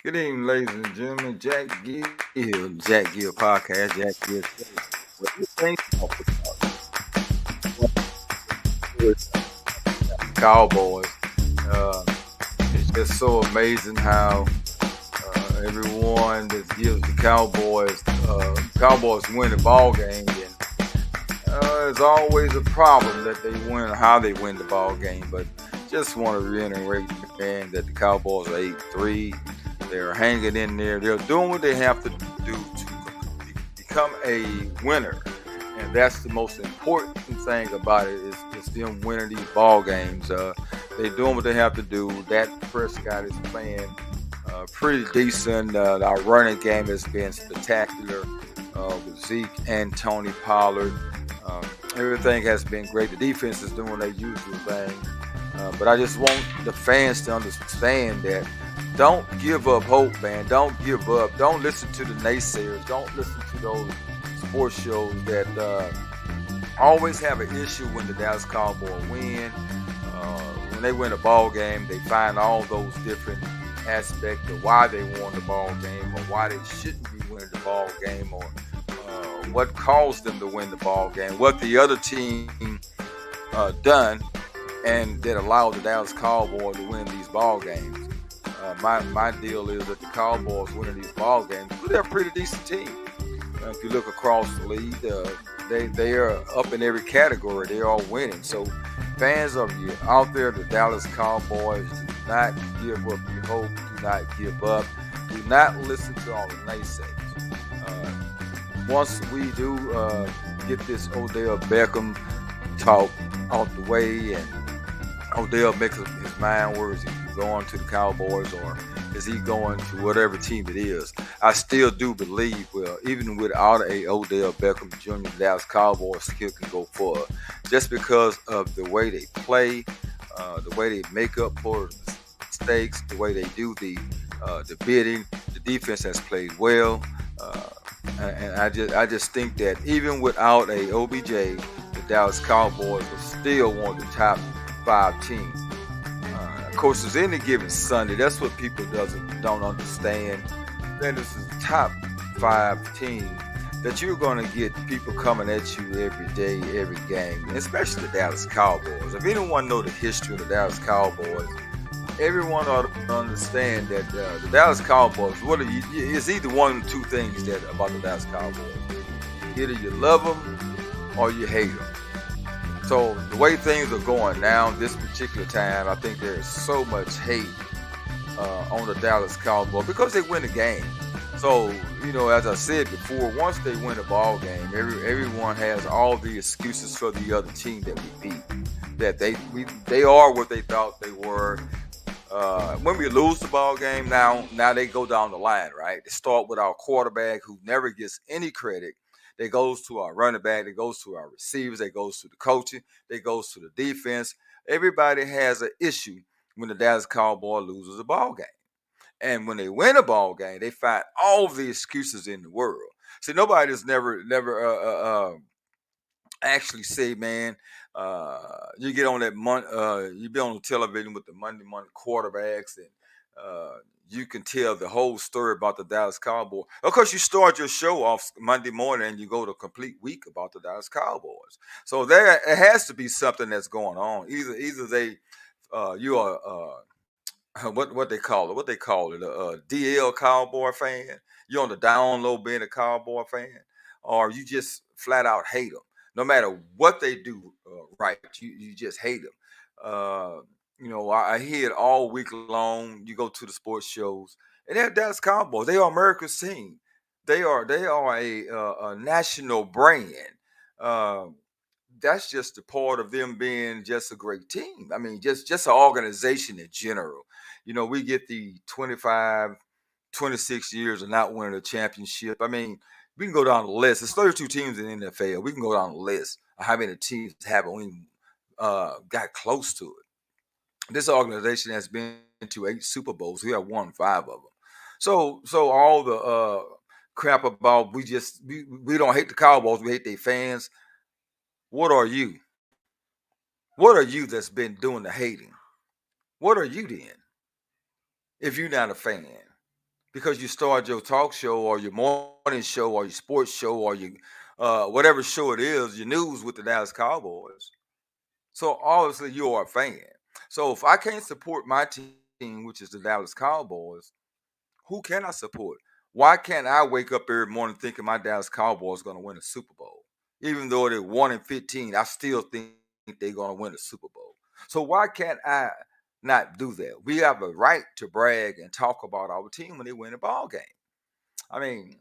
Good evening, ladies and gentlemen. Jack Gill Podcast, Jack Gill Show. What do you think of the Cowboys? Uh, it's just so amazing how everyone that gives the Cowboys win the ball game, and there's always a problem that they win, how they win the ball game. But just want to reiterate, man, that the Cowboys are 8-3. They're hanging in there. They're doing what they have to do to become a winner, and that's the most important thing about it is them winning these ball games. They're doing what they have to do. That Prescott is playing pretty decent. Our running game has been spectacular with Zeke and Tony Pollard. Everything has been great. The defense is doing their usual thing. But I just want the fans to understand that don't give up hope, man. Don't give up. Don't listen to the naysayers. Don't listen to those sports shows that always have an issue when the Dallas Cowboys win. When they win a ball game, they find all those different aspects of why they won the ball game or why they shouldn't be winning the ball game or what caused them to win the ball game, what the other team done and that allowed the Dallas Cowboys to win these ball games. My deal is that the Cowboys winning these ball games, they're a pretty decent team. If you look across the league, they are up in every category. They are winning. So fans of you out there, the Dallas Cowboys, do not give up your hope. Do not give up. Do not listen to all the naysayers. Once we do get this Odell Beckham talk out the way and Odell makes up his mind where is he going to the Cowboys or is he going to whatever team it is, I still do believe, well, even without a Odell Beckham Jr., the Dallas Cowboys still can go far just because of the way they play, the way they make up for mistakes, the way they do the bidding. The defense has played well. And I just think that even without a OBJ, the Dallas Cowboys are still one of the top 5 teams. Of course, it's any given Sunday. That's what people don't understand. That this is the top 5 team that you're going to get people coming at you every day, every game, especially the Dallas Cowboys. If anyone know the history of the Dallas Cowboys, everyone ought to understand that the Dallas Cowboys, it's either one of two things that about the Dallas Cowboys. Either you love them or you hate them. So the way things are going now, this particular time, I think there's so much hate on the Dallas Cowboys because they win the game. So, as I said before, once they win a ball game, everyone has all the excuses for the other team that we beat. That they are what they thought they were. When we lose the ball game, now they go down the line, right? They start with our quarterback who never gets any credit. They goes to our running back. They goes to our receivers. They goes to the coaching. They goes to the defense. Everybody has an issue when the Dallas Cowboy loses a ball game. And when they win a ball game, they find all the excuses in the world. See, nobody's never actually say, man, you get on that you be on the television with the Monday morning quarterbacks, and you can tell the whole story about the Dallas Cowboys. Of course, you start your show off Monday morning and you go to a complete week about the Dallas Cowboys. So there, it has to be something that's going on. Either they, you are. What they call it a DL Cowboy fan. You're on the down low being a Cowboy fan, or you just flat out hate them. No matter what they do right, you just hate them. I hear it all week long. You go to the sports shows, and they're Dallas Cowboys. They are America's team. They are a national brand. Uh, that's just a part of them being just a great team. I mean, just an organization in general. We get the 25, 26 years of not winning a championship. I mean, we can go down the list. There's 32 teams in the NFL. We can go down the list of how many teams haven't even got close to it. This organization has been to 8 Super Bowls. We have won 5 of them. So all the crap about we don't hate the Cowboys. We hate their fans. What are you? What are you that's been doing the hating? What are you then? If you're not a fan, because you started your talk show or your morning show or your sports show or your whatever show it is, your news with the Dallas Cowboys. So obviously you are a fan. So if I can't support my team, which is the Dallas Cowboys, who can I support? Why can't I wake up every morning thinking my Dallas Cowboys going to win a Super Bowl? Even though they're 1-15, I still think they're going to win a Super Bowl. So why can't I not do that? We have a right to brag and talk about our team when they win a ball game. I mean,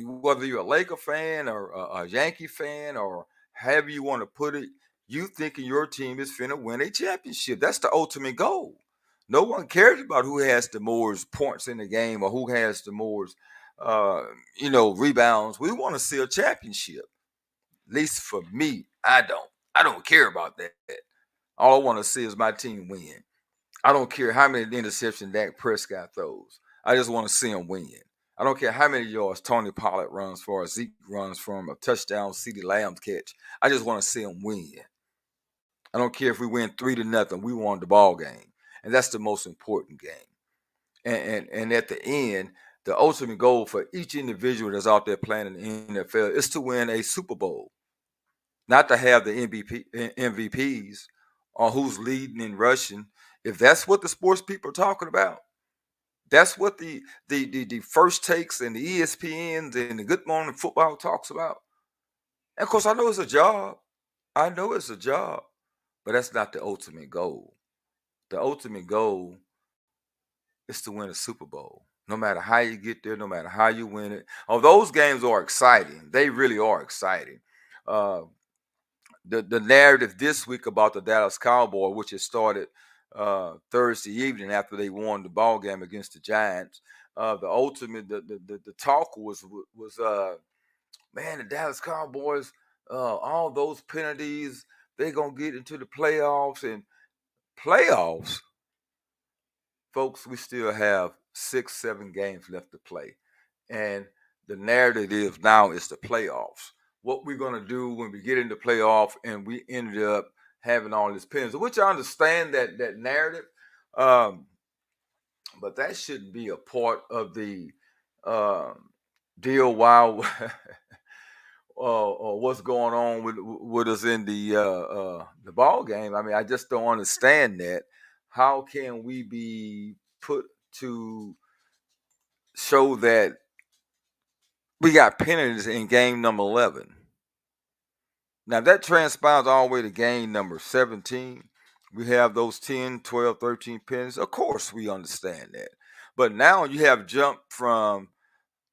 whether you're a Laker fan or a Yankee fan or however you want to put it, you thinking your team is finna win a championship. That's the ultimate goal. No one cares about who has the most points in the game or who has the most, uh, rebounds. We want to see a championship. At least for me, I don't. I don't care about that. All I want to see is my team win. I don't care how many interceptions Dak Prescott throws. I just want to see him win. I don't care how many yards Tony Pollard runs for or Zeke runs from a touchdown CeeDee Lamb catch. I just want to see him win. I don't care if we win 3-0. We won the ball game. And that's the most important game. And at the end, the ultimate goal for each individual that's out there playing in the NFL is to win a Super Bowl. Not to have the MVPs or who's leading and rushing. If that's what the sports people are talking about, that's what the first takes and the ESPNs and the Good Morning Football talks about. And of course, I know it's a job. I know it's a job, but that's not the ultimate goal. The ultimate goal is to win a Super Bowl. No matter how you get there, no matter how you win it. Oh, those games are exciting. They really are exciting. Uh, the narrative this week about the Dallas Cowboys, which has started Thursday evening after they won the ball game against the Giants. The ultimate the talk was man, the Dallas Cowboys, all those penalties, they're gonna get into the playoffs. And playoffs, folks, we still have 6-7 games left to play. And the narrative now is the playoffs. What we're going to do when we get into playoff and we ended up having all these penalties, which I understand that narrative, but that shouldn't be a part of the deal while or what's going on with us in the ball game. I mean, I just don't understand that. How can we be put to show that we got penalties in game number 11? Now, that transpires all the way to game number 17. We have those 10, 12, 13 penalties. Of course, we understand that. But now you have jumped from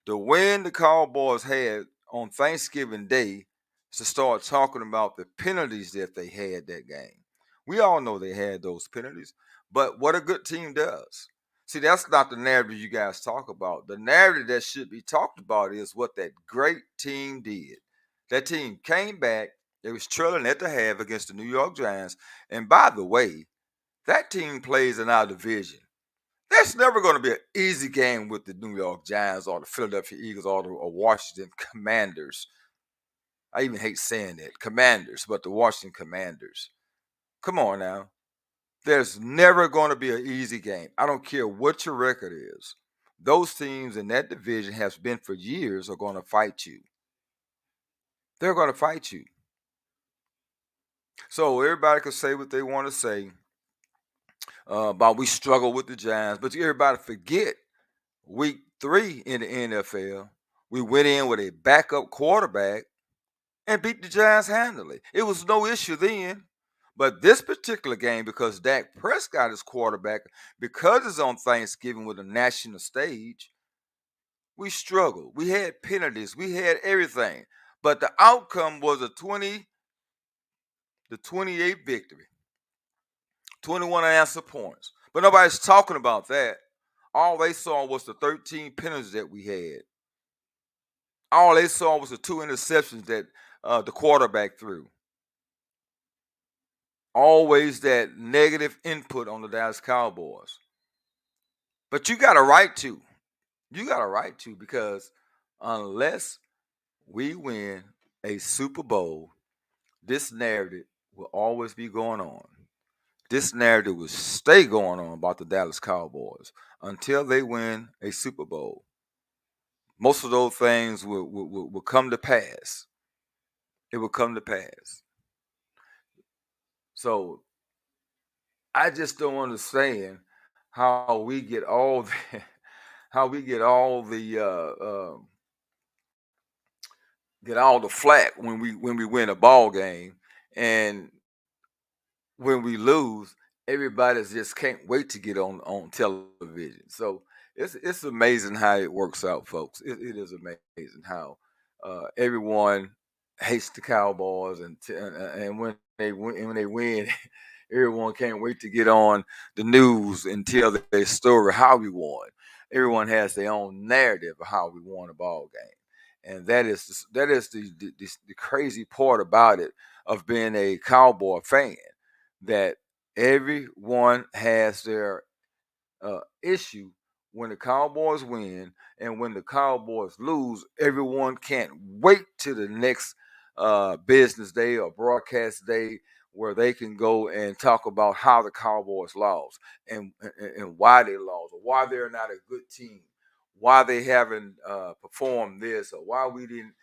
the win the Cowboys had on Thanksgiving Day to start talking about the penalties that they had that game. We all know they had those penalties, but what a good team does. See, that's not the narrative you guys talk about. The narrative that should be talked about is what that great team did. That team came back. They was trailing at the half against the New York Giants. And by the way, that team plays in our division. That's never going to be an easy game with the New York Giants or the Philadelphia Eagles or the Washington Commanders. I even hate saying that, Commanders, but the Washington Commanders. Come on now. There's never going to be an easy game. I don't care what your record is. Those teams in that division have been for years are going to fight you. They're going to fight you. So everybody can say what they want to say about we struggle with the Giants, but everybody forget week 3 in the NFL, we went in with a backup quarterback and beat the Giants handily. It was no issue then. But this particular game, because Dak Prescott is quarterback, because it's on Thanksgiving with a national stage, we struggled. We had penalties. We had everything. But the outcome was a 28 victory. 21 answer points. But nobody's talking about that. All they saw was the 13 penalties that we had. All they saw was the 2 interceptions that the quarterback threw. Always that negative input on the Dallas Cowboys. But you got a right to. You got a right to, because unless we win a Super Bowl, this narrative will always be going on. this narrative will stay going on about the Dallas Cowboys until they win a Super Bowl. Most of those things will come to pass. It will come to pass. So I just don't understand how we get all the, how we get all the flack when we win a ball game, and when we lose, everybody just can't wait to get on television. So it's amazing how it works out, folks. It is amazing how everyone hates the Cowboys, and when they win, everyone can't wait to get on the news and tell their story how we won. Everyone has their own narrative of how we won a ball game, and that is the crazy part about it, of being a Cowboy fan, that everyone has their issue when the Cowboys win, and when the Cowboys lose, everyone can't wait to the next business day or broadcast day where they can go and talk about how the Cowboys lost, and why they lost, or why they're not a good team, why they haven't performed this, or why we didn't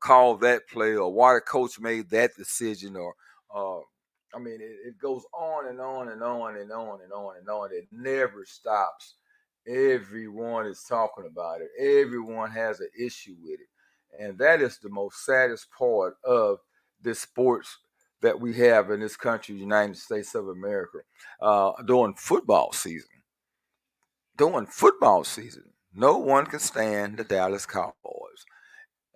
call that play, or why the coach made that decision, or uh, I mean, it goes on and on and on and on and on and on. It never stops. Everyone is talking about it. Everyone has an issue with it. And that is the most saddest part of this sports that we have in this country, United States of America, during football season. During football season, no one can stand the Dallas Cowboys.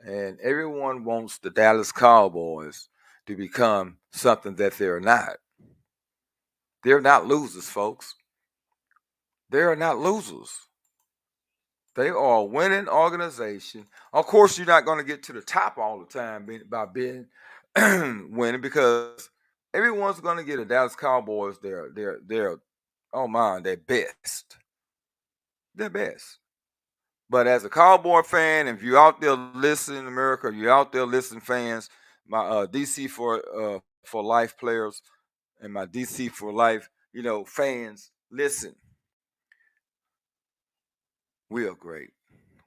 And everyone wants the Dallas Cowboys to become something that they're not. They're not losers, folks. They are not losers. They are a winning organization. Of course, you're not going to get to the top all the time by being winning, because everyone's going to get a Dallas Cowboys. They're oh man, they're best. They're best. But as a Cowboy fan, if you're out there listening, America, you're out there listening, fans, my DC for life players, and my DC for life, fans, listen. We are great.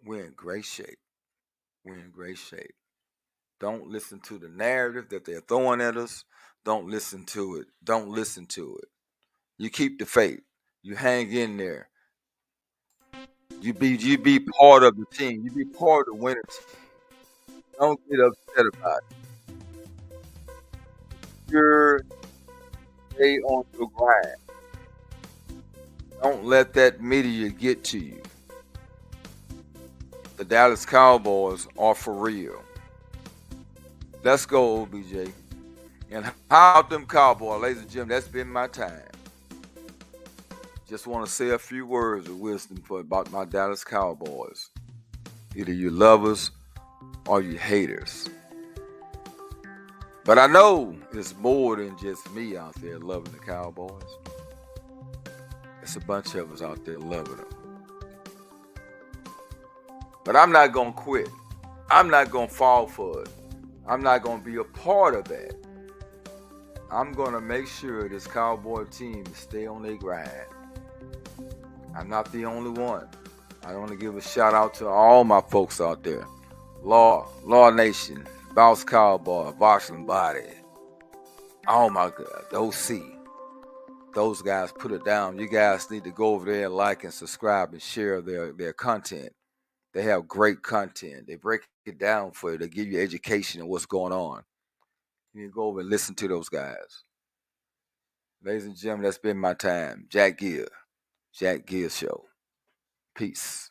We're in great shape. We're in great shape. Don't listen to the narrative that they're throwing at us. Don't listen to it. Don't listen to it. You keep the faith. You hang in there. You be part of the team. You be part of the winning team. Don't get upset about it. You're stay on your grind. Don't let that media get to you. The Dallas Cowboys are for real. Let's go, OBJ. And how about them Cowboys, ladies and gentlemen? That's been my time. Just want to say a few words of wisdom about my Dallas Cowboys. Either you lovers or you haters. But I know it's more than just me out there loving the Cowboys. It's a bunch of us out there loving them. But I'm not going to quit. I'm not going to fall for it. I'm not going to be a part of that. I'm going to make sure this Cowboy team stay on their grind. I'm not the only one. I want to give a shout out to all my folks out there. Law Nation, Bounce Cowboy, Varsland Body. Oh my God, OC. Those guys put it down. You guys need to go over there and like and subscribe and share their content. They have great content. They break it down for you. They give you education on what's going on. You can go over and listen to those guys. Ladies and gentlemen, that's been my time. Jack Gill Show. Peace.